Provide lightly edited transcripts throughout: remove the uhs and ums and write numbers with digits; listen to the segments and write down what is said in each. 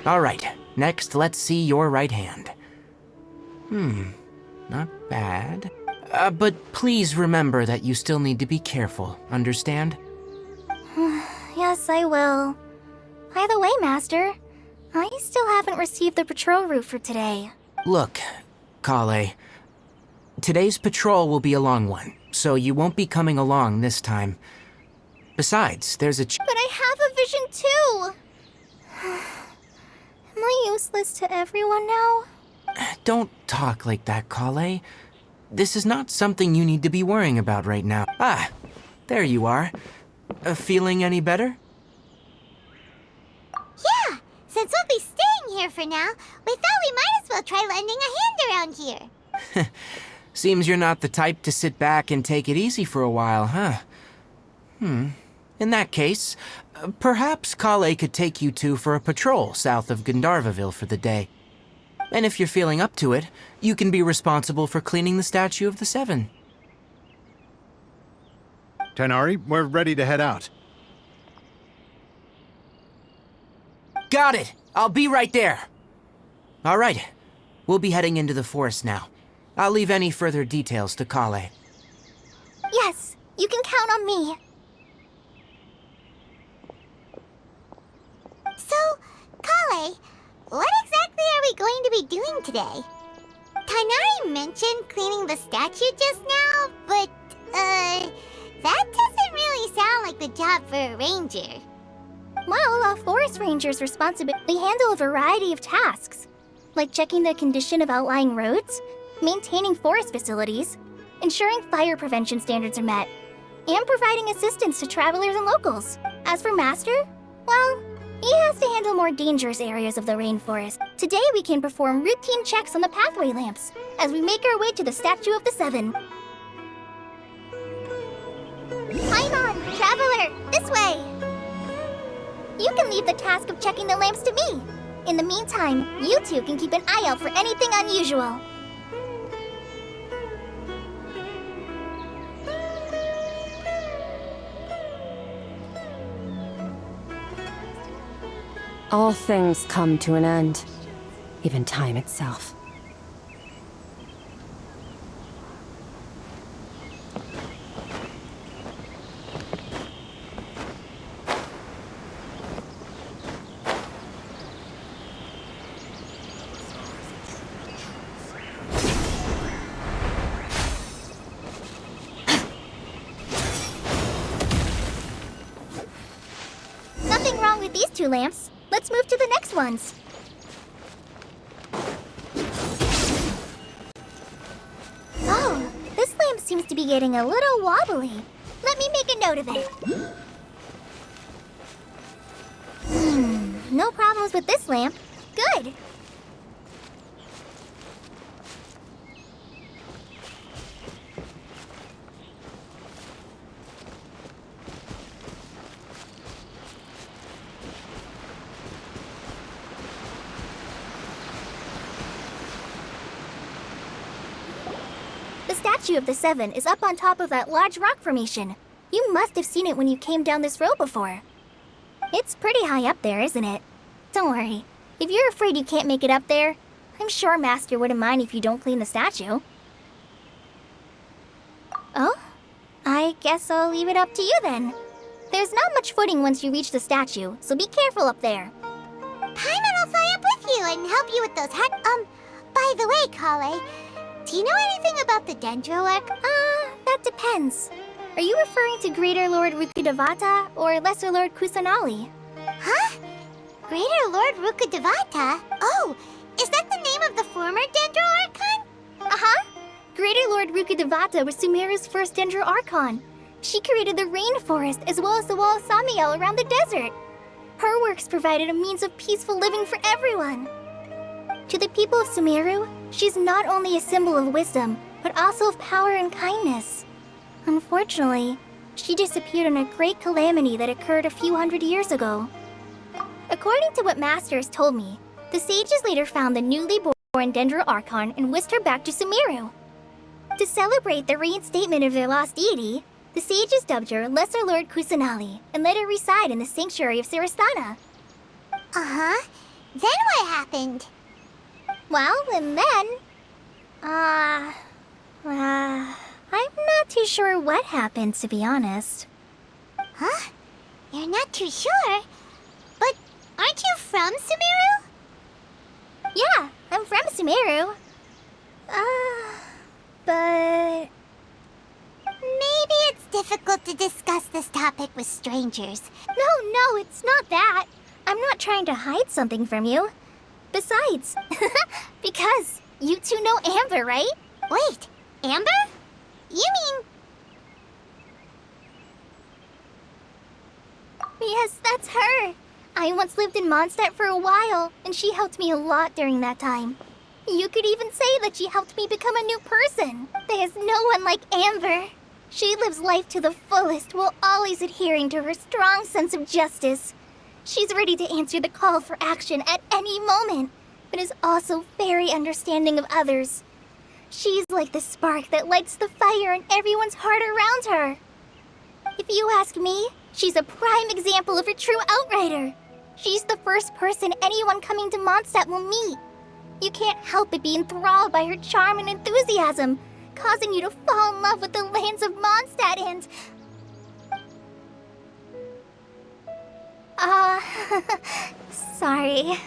All right, next let's see your right hand. Not bad. But please remember that you still need to be careful, understand? Yes, I will. By the way, Master, I still haven't received the patrol route for today. Look, Kale, today's patrol will be a long one, so you won't be coming along this time. Besides, there's a But I have a vision too! Am I useless to everyone now? Don't talk like that, Kale. This is not something you need to be worrying about right now. Ah, there you are. Feeling any better? Yeah! Since we'll be staying here for now, we thought we might as well try lending a hand around here. Seems you're not the type to sit back and take it easy for a while, huh? In that case, perhaps Kale could take you two for a patrol south of Gandharvaville for the day. And if you're feeling up to it, you can be responsible for cleaning the Statue of the Seven. Tighnari, we're ready to head out. Got it! I'll be right there! All right, we'll be heading into the forest now. I'll leave any further details to Kale. Yes, you can count on me. So, Kale, what exactly are we going to be doing today? Tighnari mentioned cleaning the statue just now, but, that doesn't really sound like the job for a ranger. Well, a forest ranger's responsibility handle a variety of tasks, like checking the condition of outlying roads, maintaining forest facilities, ensuring fire prevention standards are met, and providing assistance to travelers and locals. As for Master, well, he has to handle more dangerous areas of the rainforest. Today we can perform routine checks on the pathway lamps as we make our way to the Statue of the Seven. Paimon, traveler, this way! You can leave the task of checking the lamps to me. In the meantime, you two can keep an eye out for anything unusual. All things come to an end, even time itself. Nothing wrong with these two lamps. Let's move to the next ones. Oh, this lamp seems to be getting a little wobbly. Let me make a note of it. No problems with this lamp. Good. The statue of the Seven is up on top of that large rock formation. You must have seen it when you came down this road before. It's pretty high up there, isn't it? Don't worry. If you're afraid you can't make it up there, I'm sure Master wouldn't mind if you don't clean the statue. Oh? I guess I'll leave it up to you then. There's not much footing once you reach the statue, so be careful up there. Paimon will fly up with you and help you with those by the way, Kale, do you know anything about the Dendro work? That depends. Are you referring to Greater Lord Rukudevata or Lesser Lord Kusanali? Huh? Greater Lord Rukudevata? Oh, is that the name of the former Dendro Archon? Uh-huh. Greater Lord Rukudevata was Sumeru's first Dendro Archon. She created the rainforest as well as the wall of Samiel around the desert. Her works provided a means of peaceful living for everyone. To the people of Sumeru, she's not only a symbol of wisdom, but also of power and kindness. Unfortunately, she disappeared in a great calamity that occurred a few hundred years ago. According to what Master has told me, the sages later found the newly born Dendro Archon and whisked her back to Sumeru. To celebrate the reinstatement of their lost deity, the sages dubbed her Lesser Lord Kusanali and let her reside in the sanctuary of Siristana. Uh-huh. Then what happened? Well, and then... I'm not too sure what happened, to be honest. Huh? You're not too sure? But aren't you from Sumeru? Yeah, I'm from Sumeru. But... Maybe it's difficult to discuss this topic with strangers. No, it's not that. I'm not trying to hide something from you. Besides, because you two know Amber, right? Wait, Amber? You mean... Yes, that's her. I once lived in Mondstadt for a while, and she helped me a lot during that time. You could even say that she helped me become a new person. There's no one like Amber. She lives life to the fullest while always adhering to her strong sense of justice. She's ready to answer the call for action at any moment, but is also very understanding of others. She's like the spark that lights the fire in everyone's heart around her. If you ask me, she's a prime example of a true outrider. She's the first person anyone coming to Mondstadt will meet. You can't help but be enthralled by her charm and enthusiasm, causing you to fall in love with the lands of Mondstadt and... sorry.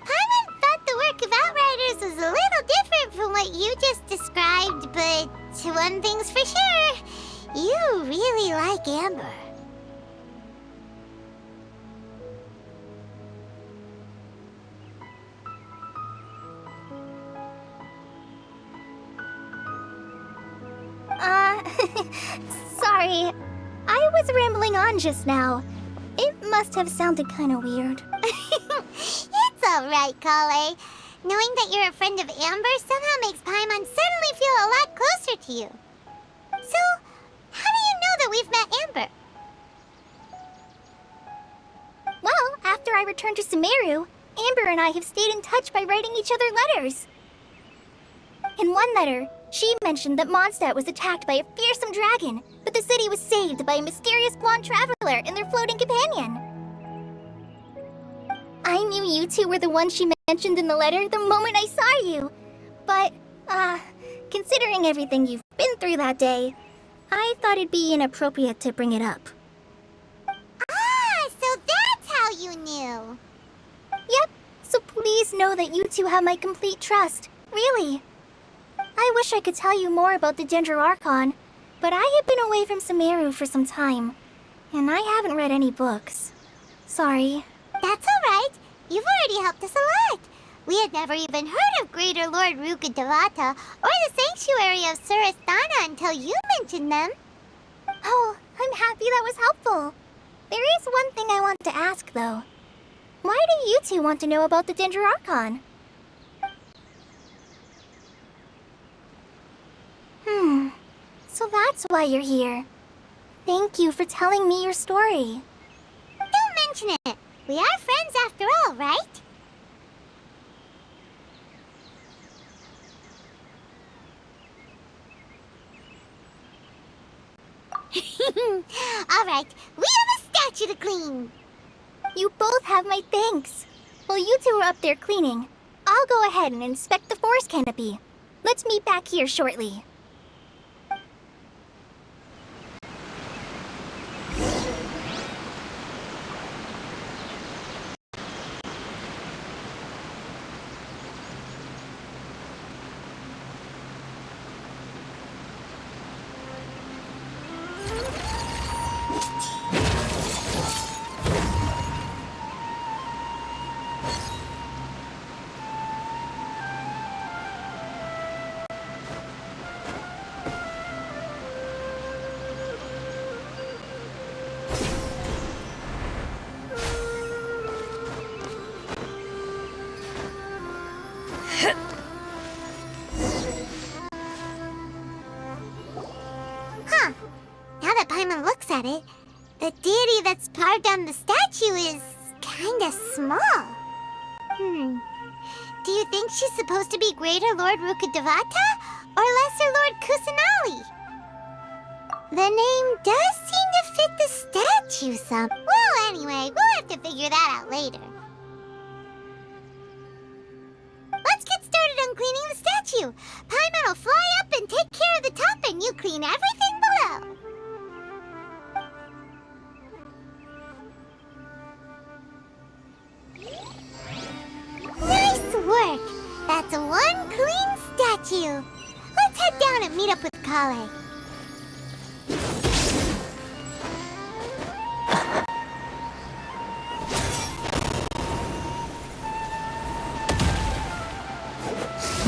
Paimon thought the work of Outriders was a little different from what you just described, but one thing's for sure, you really like Amber. Sorry. I was rambling on just now. It must have sounded kind of weird. It's alright, Kale. Knowing that you're a friend of Amber somehow makes Paimon suddenly feel a lot closer to you. So, how do you know that we've met Amber? Well, after I returned to Sumeru, Amber and I have stayed in touch by writing each other letters. In one letter, she mentioned that Mondstadt was attacked by a fearsome dragon, but the city was saved by a mysterious blonde traveler and their floating companion. I knew you two were the ones she mentioned in the letter the moment I saw you. But, considering everything you've been through that day, I thought it'd be inappropriate to bring it up. Ah, so that's how you knew. Yep, so please know that you two have my complete trust. Really. I wish I could tell you more about the Dendro Archon, but I have been away from Sumeru for some time, and I haven't read any books. Sorry. That's alright. You've already helped us a lot. We had never even heard of Greater Lord Rukudevata or the Sanctuary of Suristana until you mentioned them. Oh, I'm happy that was helpful. There is one thing I want to ask, though. Why do you two want to know about the Dendro Archon? So that's why you're here. Thank you for telling me your story. Don't mention it. We are friends after all, right? All right, we have a statue to clean. You both have my thanks. While you two are up there cleaning, I'll go ahead and inspect the forest canopy. Let's meet back here shortly. Huh. Now that Paimon looks at it, the deity that's carved on the statue is kinda small. Do you think she's supposed to be Greater Lord Rukkhadevata or Lesser Lord Kusanali? The name does seem to fit the statue some. Well, anyway, we'll have to figure that out later. Let's get started on cleaning the statue. Paimon will fly up and take care of the top, and you clean everything below. Nice work! That's one clean statue. Let's head down and meet up with Kale.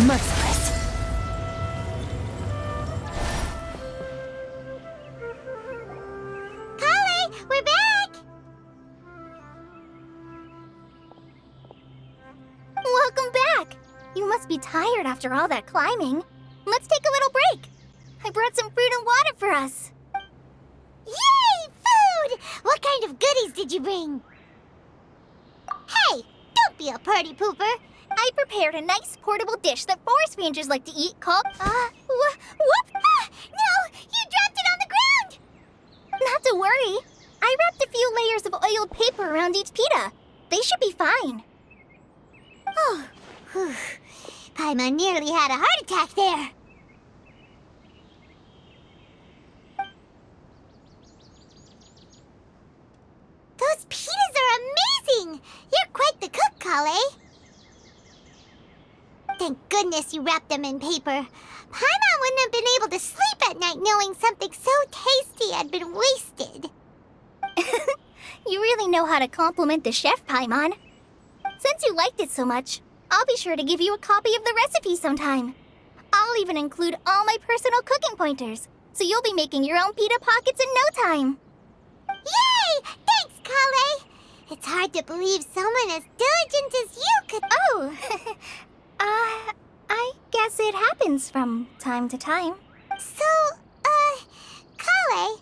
Merciless. Kale, we're back! Welcome back! You must be tired after all that climbing. Let's take a little break. I brought some fruit and water for us. Yay, food! What kind of goodies did you bring? Hey, don't be a party pooper. I prepared a nice portable dish that forest rangers like to eat called, whoop! Ah, no, you dropped it on the ground! Not to worry. I wrapped a few layers of oiled paper around each pita. They should be fine. Oh, whew. Paimon nearly had a heart attack there. Those pitas are amazing! You're quite the cook, Kale. Thank goodness you wrapped them in paper. Paimon wouldn't have been able to sleep at night knowing something so tasty had been wasted. You really know how to compliment the chef, Paimon. Since you liked it so much, I'll be sure to give you a copy of the recipe sometime. I'll even include all my personal cooking pointers, so you'll be making your own pita pockets in no time. Yay! Thanks, Kale! It's hard to believe someone as diligent as you could... Oh, I guess it happens from time to time. So, Kale,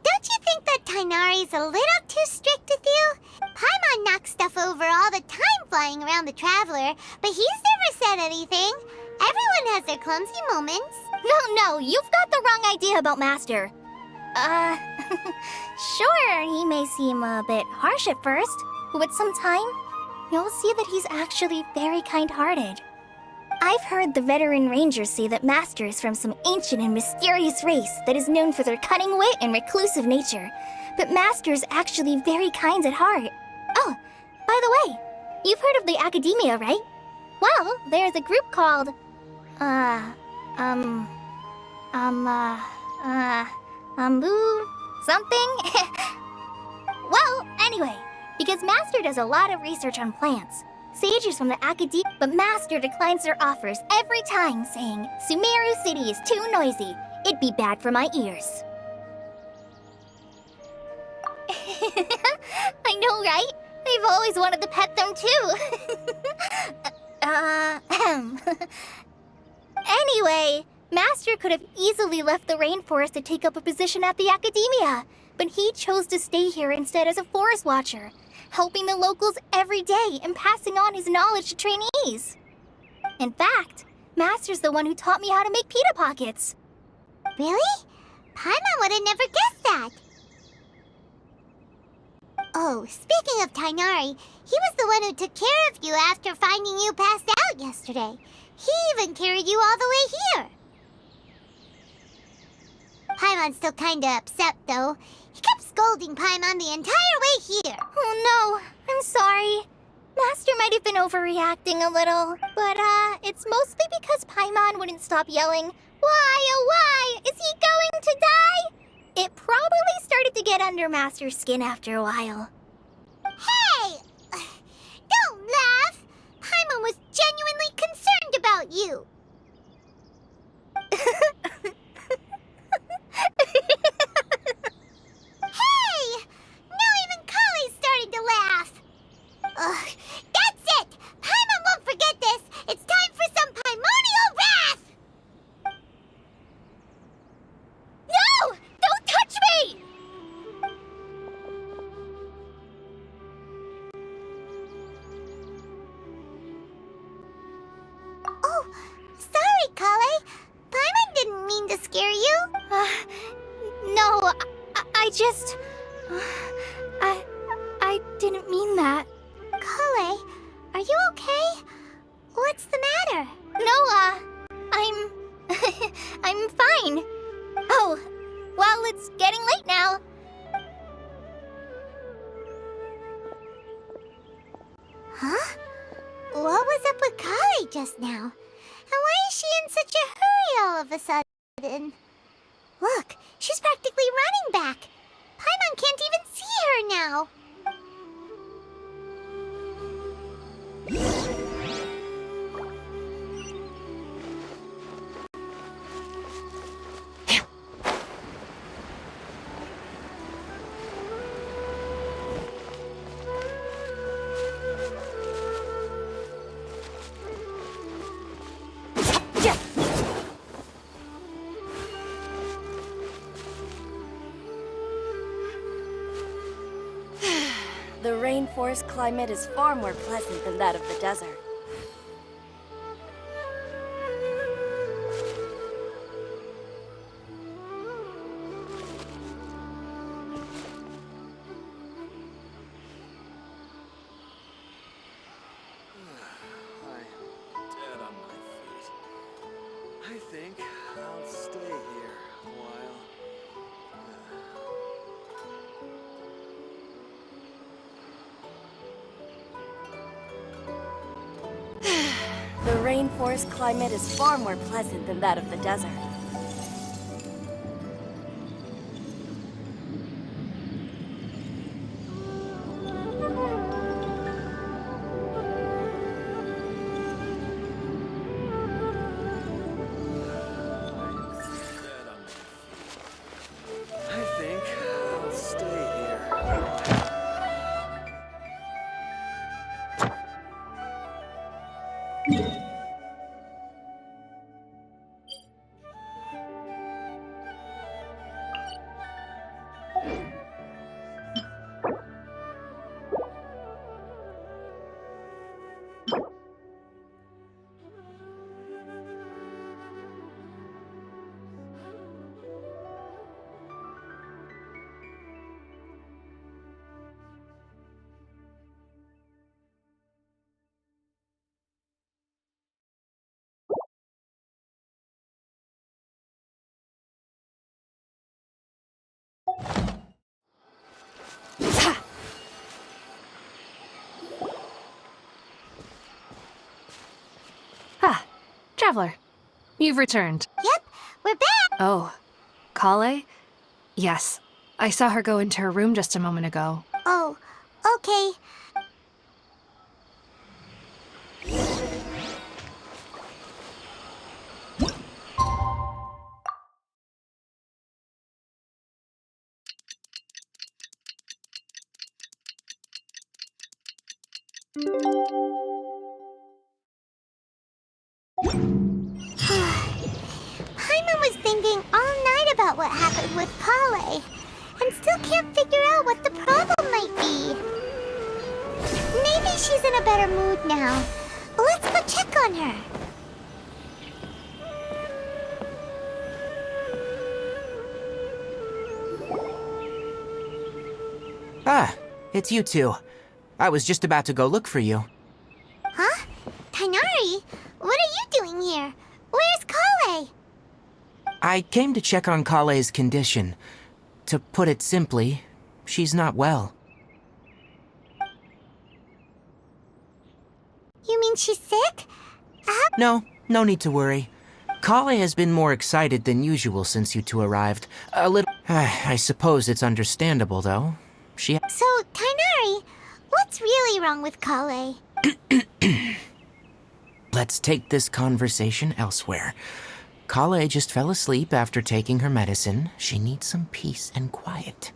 don't you think that Tainari's a little too strict with you? Paimon knocks stuff over all the time flying around the Traveler, but he's never said anything. Everyone has their clumsy moments. No, you've got the wrong idea about Master. Sure, he may seem a bit harsh at first, but with some time, you'll see that he's actually very kind-hearted. I've heard the veteran rangers say that Master is from some ancient and mysterious race that is known for their cunning wit and reclusive nature, but Master is actually very kind at heart. Oh, by the way, you've heard of the Academia, right? Well, there's a group called, something? Well, anyway, because Master does a lot of research on plants, sages from the Academia, but Master declines their offers every time, saying, Sumeru City is too noisy. It'd be bad for my ears. I know, right? I've always wanted to pet them too. Anyway, Master could have easily left the rainforest to take up a position at the academia, but he chose to stay here instead as a forest watcher, helping the locals every day and passing on his knowledge to trainees. In fact, Master's the one who taught me how to make pita pockets. Really? Paimon would have never guessed that. Oh, speaking of Tainari, he was the one who took care of you after finding you passed out yesterday. He even carried you all the way here. Paimon's still kinda upset, though. He kept scolding Paimon the entire way here. Oh no, I'm sorry. Master might have been overreacting a little, but it's mostly because Paimon wouldn't stop yelling, "Why, oh why? Is he going to die?" It probably started to get under Master's skin after a while. Hey! Don't laugh! Paimon was genuinely concerned about you. Hey! Now even Kali's starting to laugh. Ugh, that's it! Paimon won't forget this! It's time for some primordial wrath! No! Don't touch me! Oh, sorry, Kale. Paimon didn't mean to scare you. No, I just... I didn't mean that. Kale, are you okay? What's the matter? No, I'm... I'm fine. Oh, well, it's getting late now. Huh? What was up with Kale just now? And why is she in such a hurry all of a sudden? Look, she's practically running back. Paimon can't even see her now. The rainforest climate is far more pleasant than that of the desert. I'm dead on my feet. I think I'll stay here a while. The rainforest climate is far more pleasant than that of the desert. Dead on my feet. I think I'll stay here a while. Ah, Traveler. You've returned. Yep, we're back. Oh, Kale? Yes. I saw her go into her room just a moment ago. Oh, okay. Kale, and still can't figure out what the problem might be. Maybe she's in a better mood now. Let's go check on her. Ah, it's you two. I was just about to go look for you. Huh? Tainari, what are you doing here? Where's Kale? I came to check on Kale's condition. To put it simply, she's not well. You mean she's sick? No need to worry. Kale has been more excited than usual since you two arrived. A little... I suppose it's understandable, though. So, Tainari, what's really wrong with Kale? Let's take this conversation elsewhere. Kale just fell asleep after taking her medicine. She needs some peace and quiet.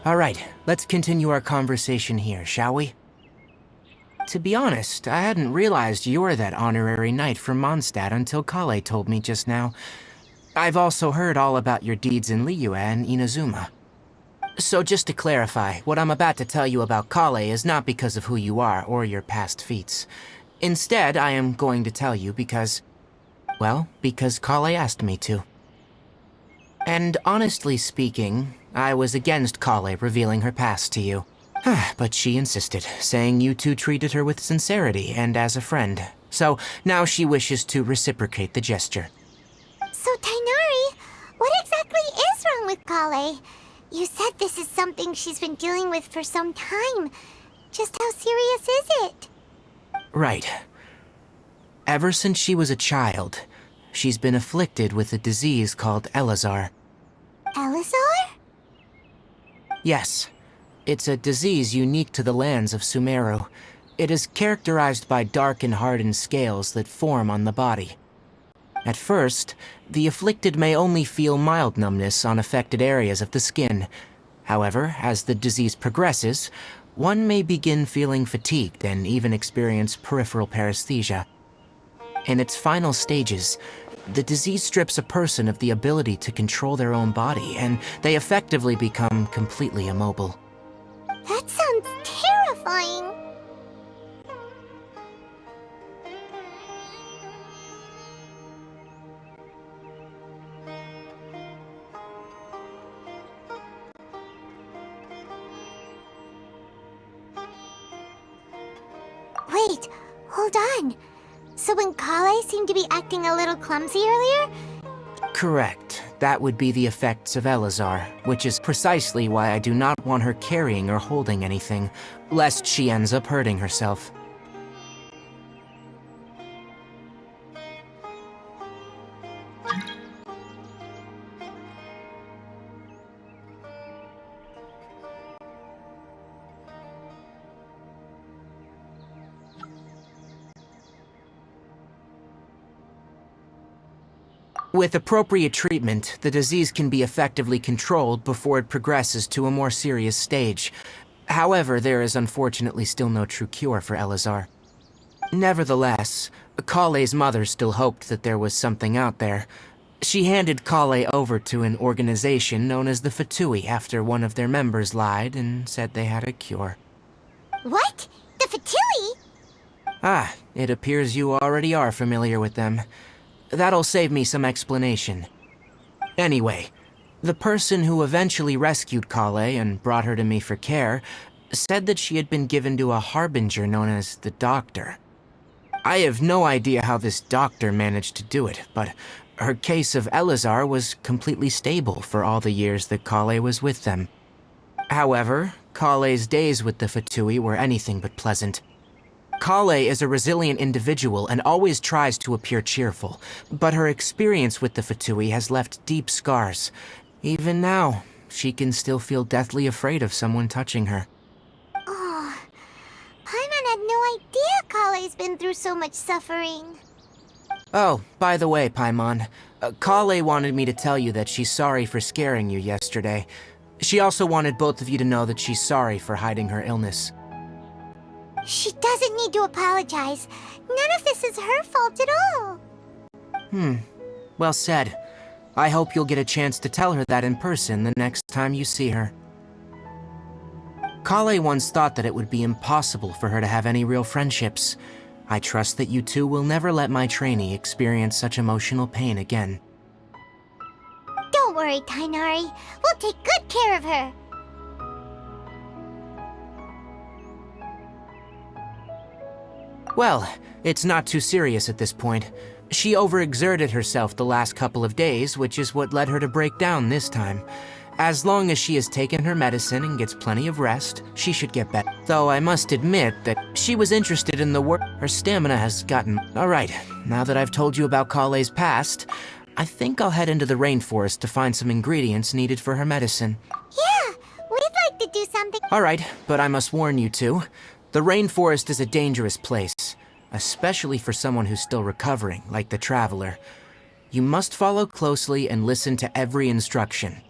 All right, let's continue our conversation here, shall we? To be honest, I hadn't realized you're that honorary knight from Mondstadt until Kale told me just now. I've also heard all about your deeds in Liyue and Inazuma. So just to clarify, what I'm about to tell you about Kale is not because of who you are or your past feats. Instead, I am going to tell you because... well, because Kale asked me to. And honestly speaking, I was against Kale revealing her past to you. But she insisted, saying you two treated her with sincerity and as a friend. So now she wishes to reciprocate the gesture. So, Tainari, what exactly is wrong with Kale? You said this is something she's been dealing with for some time. Just how serious is it? Right. Ever since she was a child, she's been afflicted with a disease called Elazar. Elazar? Yes. It's a disease unique to the lands of Sumeru. It is characterized by dark and hardened scales that form on the body. At first, the afflicted may only feel mild numbness on affected areas of the skin. However, as the disease progresses, one may begin feeling fatigued and even experience peripheral paresthesia. In its final stages, the disease strips a person of the ability to control their own body, and they effectively become completely immobile. That sounds terrifying. Wait, hold on. So when Kale seemed to be acting a little clumsy earlier? Correct. That would be the effects of Elazar, which is precisely why I do not want her carrying or holding anything, lest she ends up hurting herself. With appropriate treatment, the disease can be effectively controlled before it progresses to a more serious stage. However, there is unfortunately still no true cure for Elazar. Nevertheless, Kale's mother still hoped that there was something out there. She handed Kale over to an organization known as the Fatui after one of their members lied and said they had a cure. What? The Fatui? Ah, it appears you already are familiar with them. That'll save me some explanation. Anyway, the person who eventually rescued Kale and brought her to me for care said that she had been given to a harbinger known as the Doctor. I have no idea how this doctor managed to do it, but her case of Elazar was completely stable for all the years that Kale was with them. However, Kale's days with the Fatui were anything but pleasant. Kale is a resilient individual and always tries to appear cheerful, but her experience with the Fatui has left deep scars. Even now, she can still feel deathly afraid of someone touching her. Oh, Paimon had no idea Kale's been through so much suffering. Oh, by the way, Paimon, Kale wanted me to tell you that she's sorry for scaring you yesterday. She also wanted both of you to know that she's sorry for hiding her illness. She doesn't need to apologize. None of this is her fault at all. Well said. I hope you'll get a chance to tell her that in person the next time you see her. Kale once thought that it would be impossible for her to have any real friendships. I trust that you two will never let my trainee experience such emotional pain again. Don't worry, Tainari. We'll take good care of her. Well, it's not too serious at this point. She overexerted herself the last couple of days, which is what led her to break down this time. As long as she has taken her medicine and gets plenty of rest, she should get better. Though I must admit that she was interested in the work. Her stamina has gotten... Alright, now that I've told you about Kale's past, I think I'll head into the rainforest to find some ingredients needed for her medicine. Yeah, we'd like to do something. Alright, but I must warn you two. The rainforest is a dangerous place, especially for someone who's still recovering, like the Traveler. You must follow closely and listen to every instruction.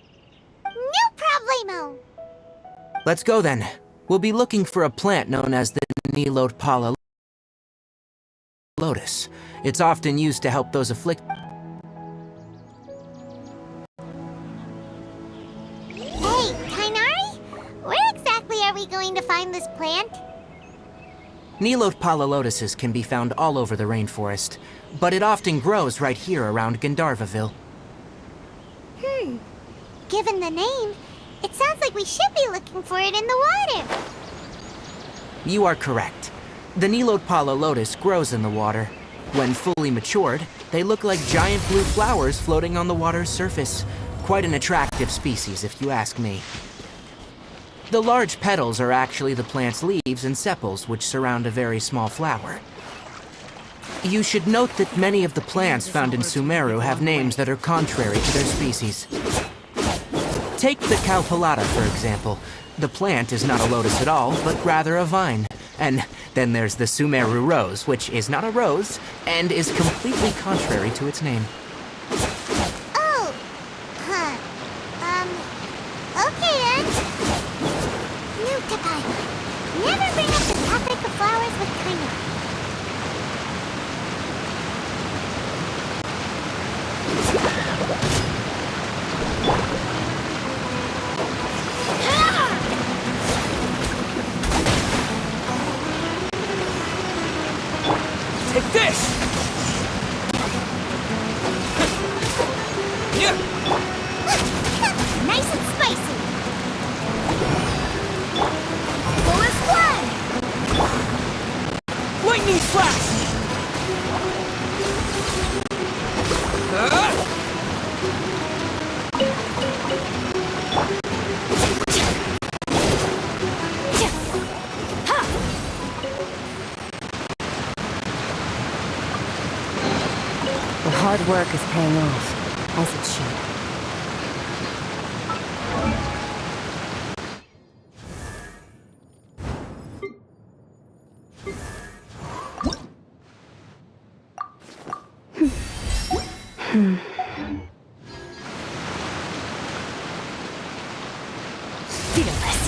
No problemo. Let's go then. We'll be looking for a plant known as the Nilotpala lotus. It's often used to help those afflicted. Hey, Tainari? Where exactly are we going to find this plant? Nilotpala lotuses can be found all over the rainforest, but it often grows right here around Gandharvaville. Given the name, it sounds like we should be looking for it in the water. You are correct. The Nilotpala lotus grows in the water. When fully matured, they look like giant blue flowers floating on the water's surface. Quite an attractive species, if you ask me. The large petals are actually the plant's leaves and sepals, which surround a very small flower. You should note that many of the plants found in Sumeru have names that are contrary to their species. Take the Cowpelata, for example. The plant is not a lotus at all, but rather a vine. And then there's the Sumeru rose, which is not a rose, and is completely contrary to its name. Oh, huh. Okay then. New to Paimon. Never bring up the topic of flowers with Tainari. Take this! Yeah. Nice and spicy. Fullest flag! Lightning flash! The hard work is paying off, as it should. Fearless.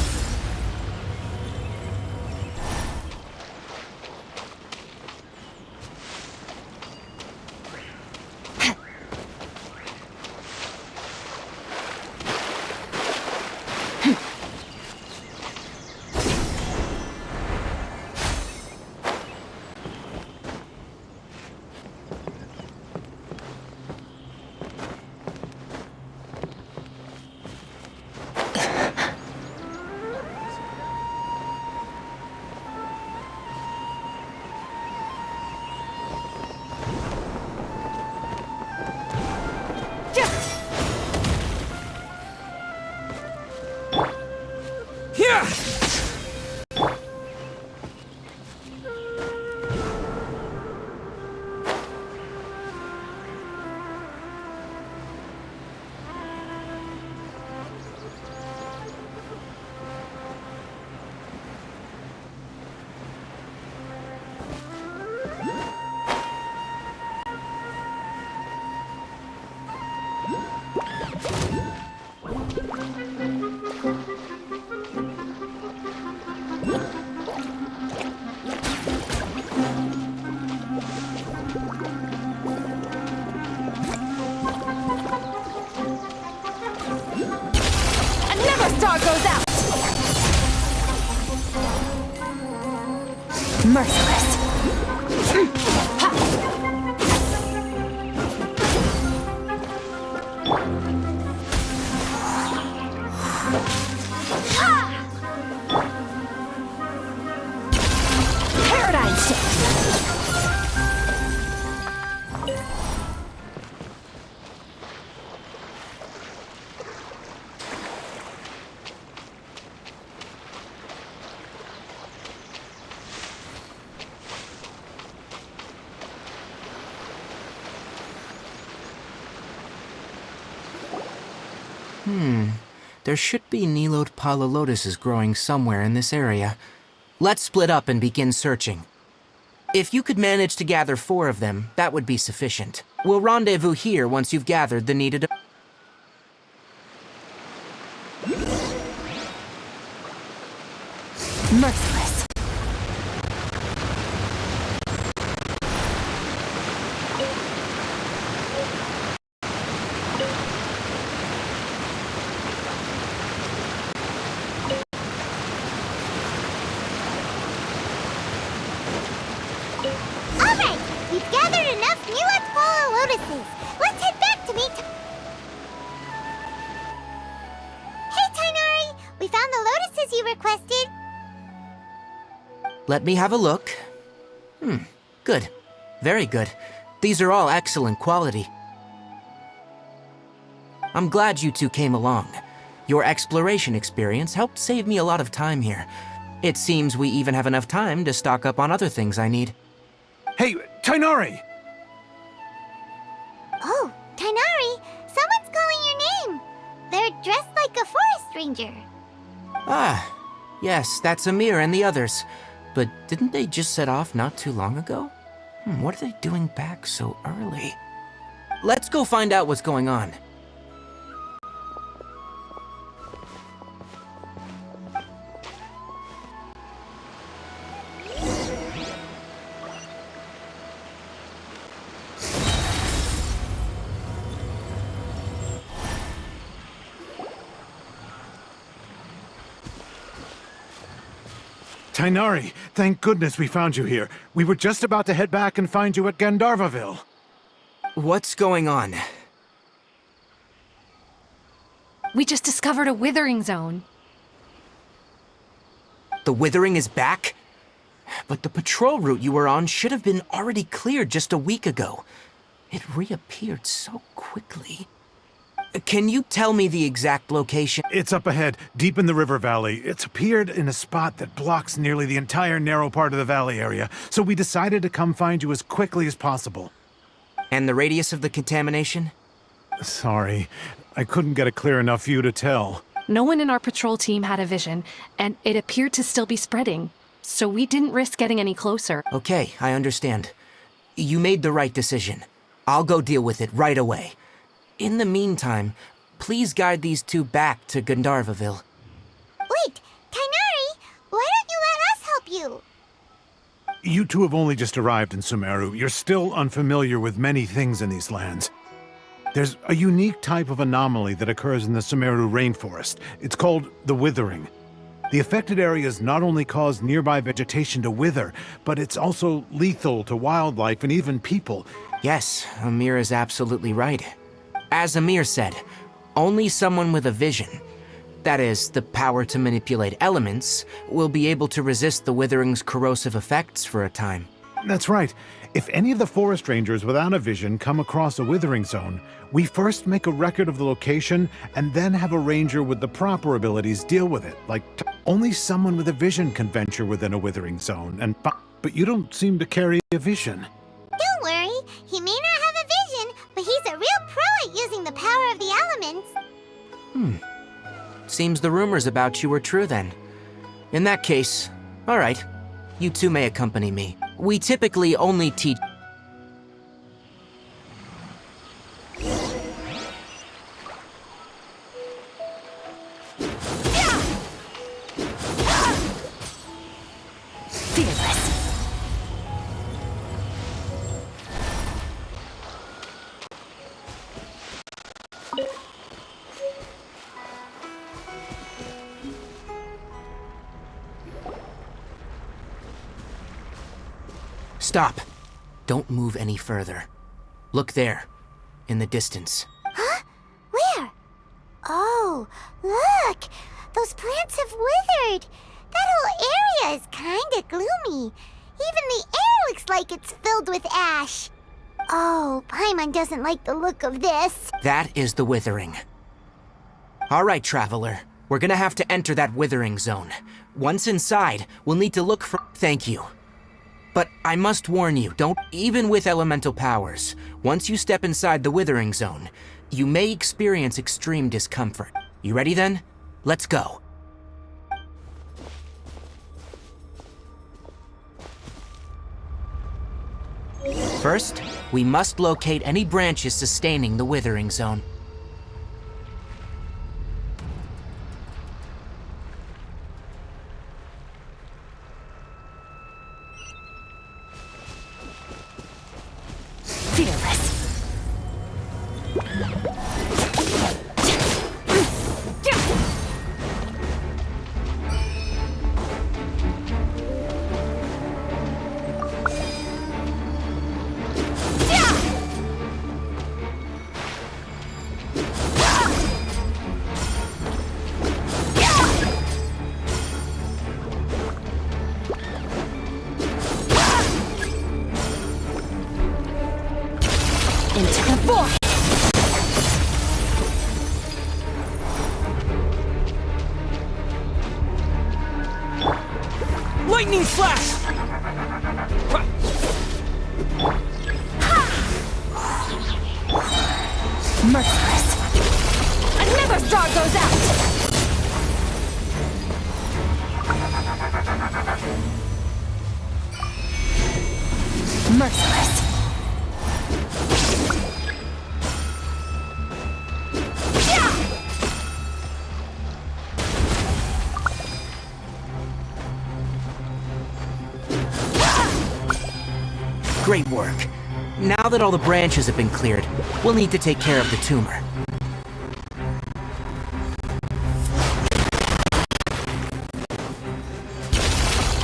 star goes out! Merciless. Paradigm shift. There should be Nilode Palalotuses growing somewhere in this area. Let's split up and begin searching. If you could manage to gather 4 of them, that would be sufficient. We'll rendezvous here once you've gathered the needed... Merciless. Alright, we've gathered enough Nilode Palalotuses. Let's head back to meet... Hey, Tainari! We found the lotuses you requested. Let me have a look. Good. Very good. These are all excellent quality. I'm glad you two came along. Your exploration experience helped save me a lot of time here. It seems we even have enough time to stock up on other things I need. Hey, Tainari! Oh, Tainari! Someone's calling your name! They're dressed like a forest ranger. Ah, yes, that's Amir and the others. But didn't they just set off not too long ago? What are they doing back so early? Let's go find out what's going on. Tainari, thank goodness we found you here. We were just about to head back and find you at Gandharvaville. What's going on? We just discovered a withering zone. The withering is back? But the patrol route you were on should have been already cleared just a week ago. It reappeared so quickly. Can you tell me the exact location? It's up ahead, deep in the river valley. It's appeared in a spot that blocks nearly the entire narrow part of the valley area, so we decided to come find you as quickly as possible. And the radius of the contamination? Sorry, I couldn't get a clear enough view to tell. No one in our patrol team had a vision, and it appeared to still be spreading. So we didn't risk getting any closer. Okay, I understand. You made the right decision. I'll go deal with it right away. In the meantime, please guide these two back to Gandharvaville. Wait, Tainari! Why don't you let us help you? You two have only just arrived in Sumeru. You're still unfamiliar with many things in these lands. There's a unique type of anomaly that occurs in the Sumeru rainforest. It's called the withering. The affected areas not only cause nearby vegetation to wither, but it's also lethal to wildlife and even people. Yes, Amir is absolutely right. As Amir said, only someone with a vision, that is, the power to manipulate elements, will be able to resist the withering's corrosive effects for a time. That's right. If any of the forest rangers without a vision come across a withering zone, we first make a record of the location and then have a ranger with the proper abilities deal with it. Only someone with a vision can venture within a withering zone, but you don't seem to carry a vision. Don't worry, he may not have a vision, but he's a real pro at using the power of the elements. Seems the rumors about you were true then. In that case, all right, you two may accompany me. We typically only teach... Fearless. Stop! Don't move any further. Look there, in the distance. Huh? Where? Oh, look! Those plants have withered! That whole area is kinda gloomy. Even the air looks like it's filled with ash. Oh, Paimon doesn't like the look of this. That is the withering. All right, traveler. We're gonna have to enter that withering zone. Once inside, we'll need to look for... Thank you. But I must warn you, don't... Even with elemental powers, once you step inside the withering zone, you may experience extreme discomfort. You ready then? Let's go. First, we must locate any branches sustaining the withering zone. Fearless. Into the void! Lightning flash! Merciless. Another star goes out! Merciless. Great work. Now that all the branches have been cleared, we'll need to take care of the tumor.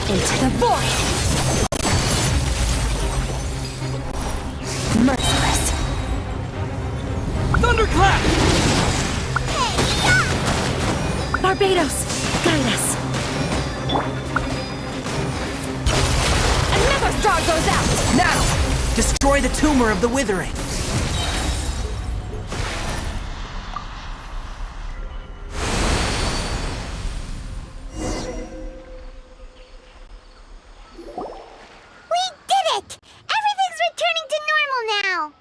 Into the void! Merciless. Thunderclap! Barbados, guide us. Another star goes out! Now! Destroy the tumor of the withering! We did it! Everything's returning to normal now!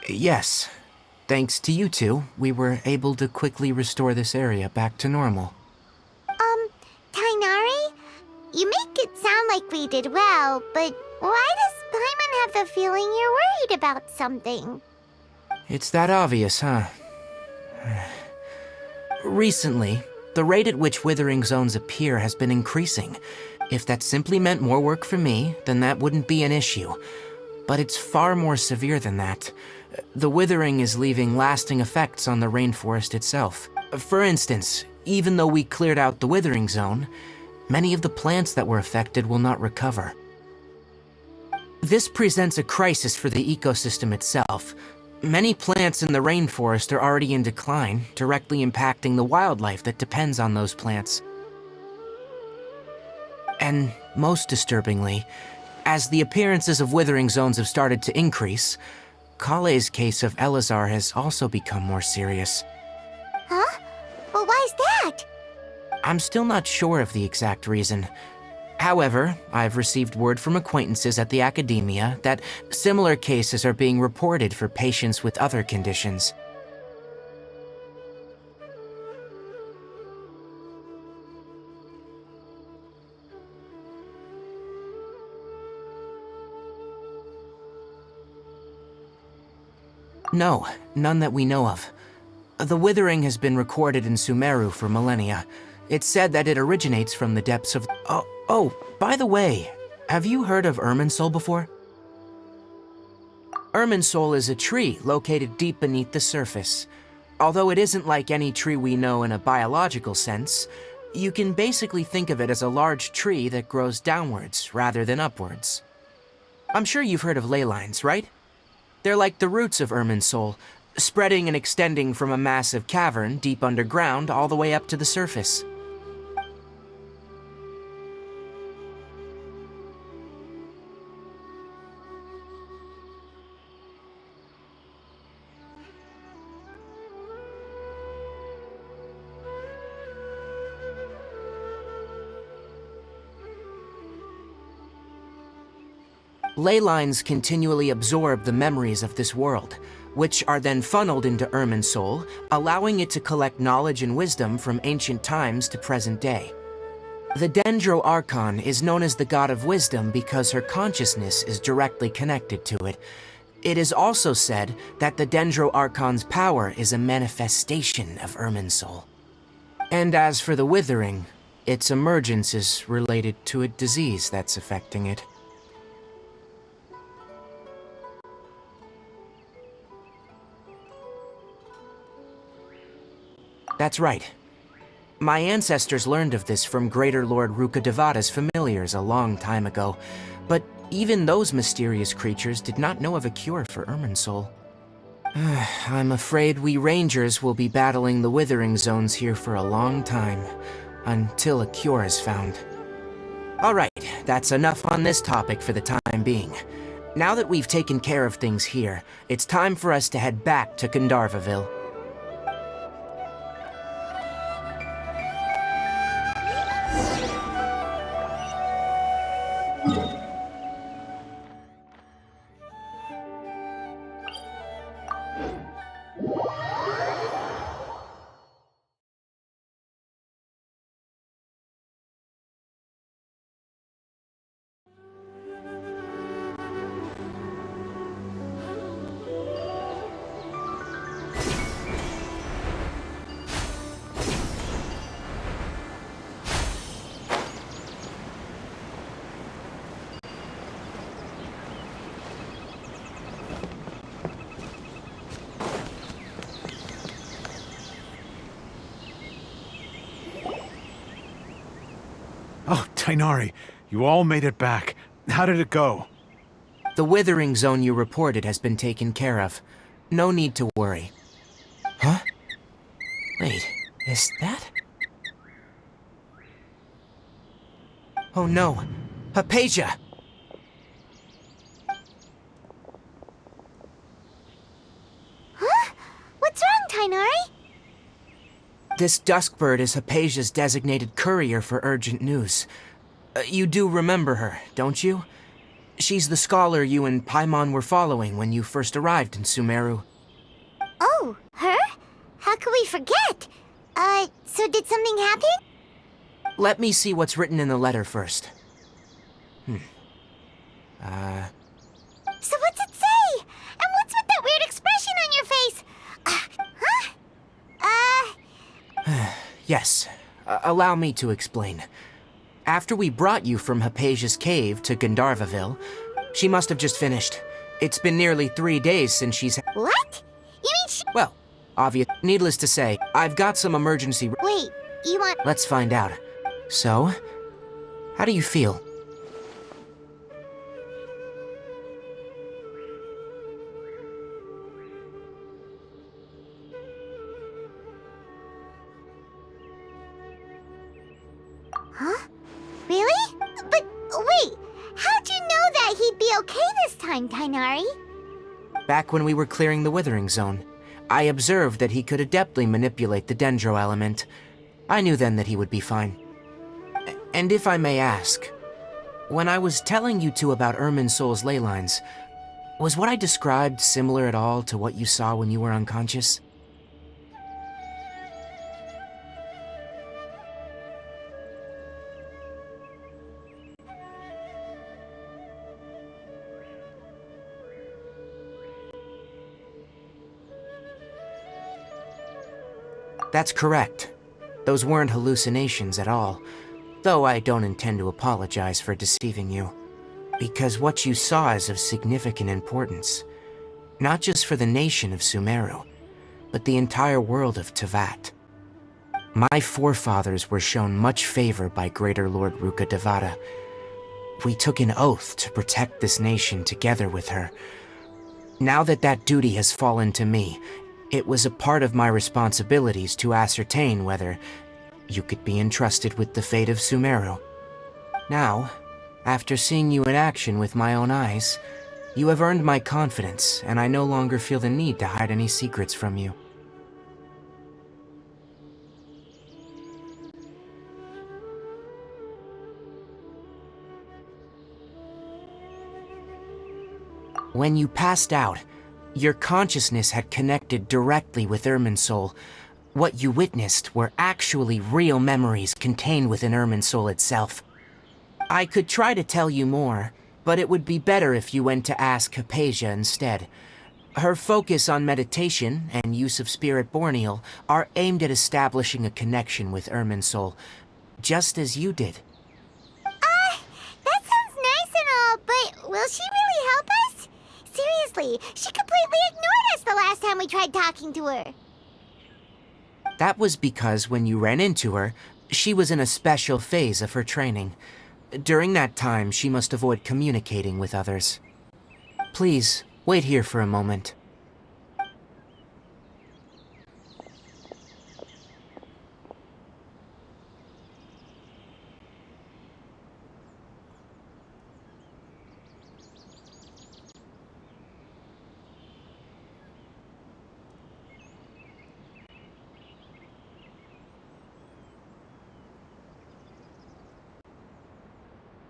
Yes. Thanks to you two, we were able to quickly restore this area back to normal. Tainari? You make it sound like we did well, but why does Paimon have the feeling you're worried about something? It's that obvious, huh? Recently, the rate at which withering zones appear has been increasing. If that simply meant more work for me, then that wouldn't be an issue. But it's far more severe than that. The withering is leaving lasting effects on the rainforest itself. For instance, even though we cleared out the withering zone, many of the plants that were affected will not recover. This presents a crisis for the ecosystem itself. Many plants in the rainforest are already in decline, directly impacting the wildlife that depends on those plants. And most disturbingly, as the appearances of withering zones have started to increase, Kale's case of Elazar has also become more serious. Huh? Well, why's that? I'm still not sure of the exact reason. However, I've received word from acquaintances at the academia that similar cases are being reported for patients with other conditions. No, none that we know of. The withering has been recorded in Sumeru for millennia. It's said that it originates from the depths of... Oh, by the way, have you heard of Irminsul before? Irminsul is a tree located deep beneath the surface. Although it isn't like any tree we know in a biological sense, you can basically think of it as a large tree that grows downwards rather than upwards. I'm sure you've heard of ley lines, right? They're like the roots of Irminsul, spreading and extending from a massive cavern deep underground all the way up to the surface. Ley lines continually absorb the memories of this world, which are then funneled into Irminsul, allowing it to collect knowledge and wisdom from ancient times to present day. The Dendro Archon is known as the God of Wisdom because her consciousness is directly connected to it. It is also said that the Dendro Archon's power is a manifestation of Irminsul. And as for the Withering, its emergence is related to a disease that's affecting it. That's right. My ancestors learned of this from Greater Lord Rukkhadevata's familiars a long time ago, but even those mysterious creatures did not know of a cure for Irminsul. I'm afraid we Rangers will be battling the Withering Zones here for a long time, until a cure is found. Alright, that's enough on this topic for the time being. Now that we've taken care of things here, it's time for us to head back to Gandharvaville. Oh, Tainari, you all made it back. How did it go? The Withering Zone you reported has been taken care of. No need to worry. Huh? Wait, is that? Oh no, Hypatia! Huh? What's wrong, Tainari? This Duskbird is Hypatia's designated courier for urgent news. You do remember her, don't you? She's the scholar you and Paimon were following when you first arrived in Sumeru. Oh, her? How could we forget? So did something happen? Let me see what's written in the letter first. So what's it say? And what's with that weird expression on your face? Yes, allow me to explain. After we brought you from Hypatia's cave to Gandharvaville, she must have just finished. It's been nearly 3 days since she's... What? You mean she... Well, obvious. Needless to say, I've got some emergency... Wait, you want... Let's find out. So, how do you feel? Huh? Really? But wait, how'd you know that he'd be okay this time, Tainari? Back when we were clearing the Withering Zone, I observed that he could adeptly manipulate the Dendro element. I knew then that he would be fine. And if I may ask, when I was telling you two about Irminsul's ley lines, was what I described similar at all to what you saw when you were unconscious? That's correct. Those weren't hallucinations at all, though I don't intend to apologize for deceiving you. Because what you saw is of significant importance, not just for the nation of Sumeru, but the entire world of Teyvat. My forefathers were shown much favor by Greater Lord Rukkhadevata. We took an oath to protect this nation together with her. Now that that duty has fallen to me, it was a part of my responsibilities to ascertain whether you could be entrusted with the fate of Sumeru. Now, after seeing you in action with my own eyes, you have earned my confidence, and I no longer feel the need to hide any secrets from you. When you passed out, your consciousness had connected directly with Irminsul. What you witnessed were actually real memories contained within Irminsul itself. I could try to tell you more, but it would be better if you went to ask Hypatia instead. Her focus on meditation and use of Spirit Borneal are aimed at establishing a connection with Irminsul, just as you did. That sounds nice and all, but will she really help us? Seriously, she completely ignored us the last time we tried talking to her. That was because when you ran into her, she was in a special phase of her training. During that time, she must avoid communicating with others. Please, wait here for a moment.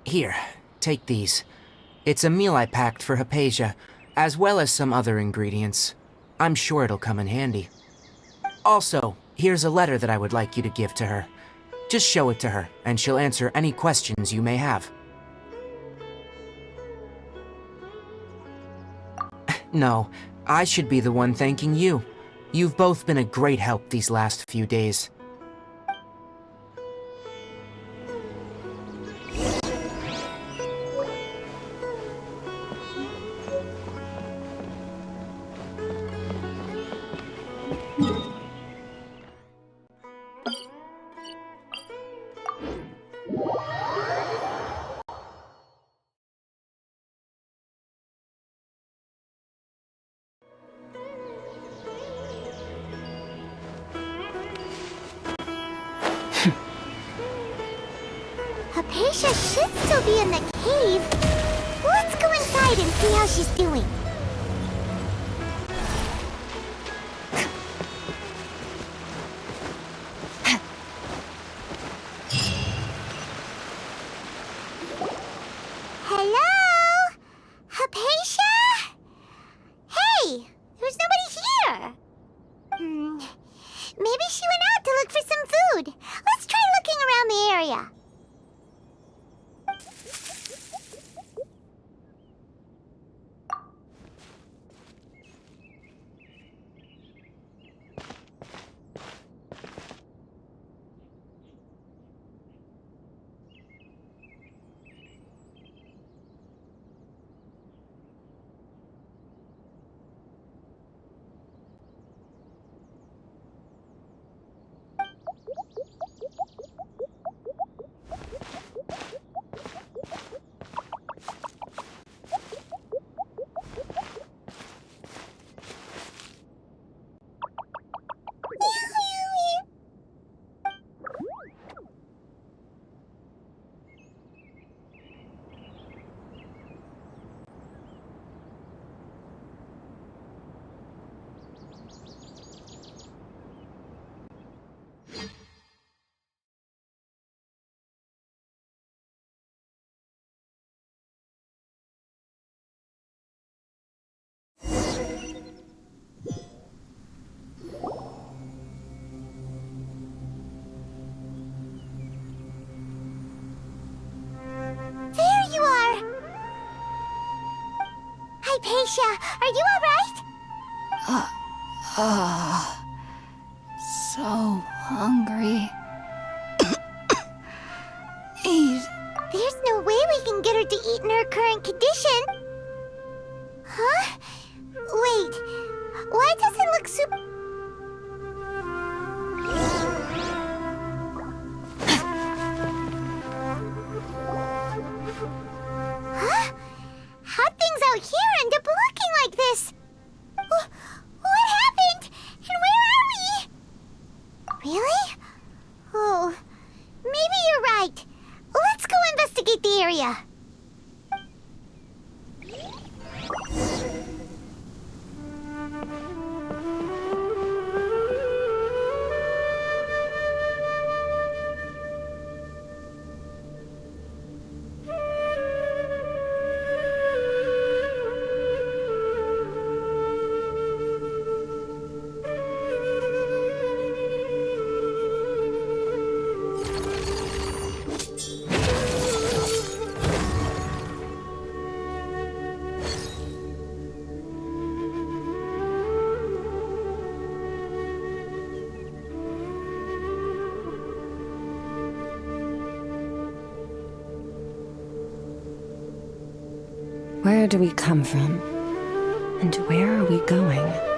Here, take these. It's a meal I packed for Hypatia, as well as some other ingredients. I'm sure it'll come in handy. Also, here's a letter that I would like you to give to her. Just show it to her, and she'll answer any questions you may have. No, I should be the one thanking you. You've both been a great help these last few days. Hypatia should still be in the cave. Let's go inside and see how she's doing. Hello? Hypatia? Hey, there's nobody here. Maybe she went out to look for some food. Let's try looking around the area. Hypatia, are you alright? So hungry. Eat. There's no way we can get her to eat in her current condition. Huh? Wait, why does it look so... Where do we come from? And where are we going?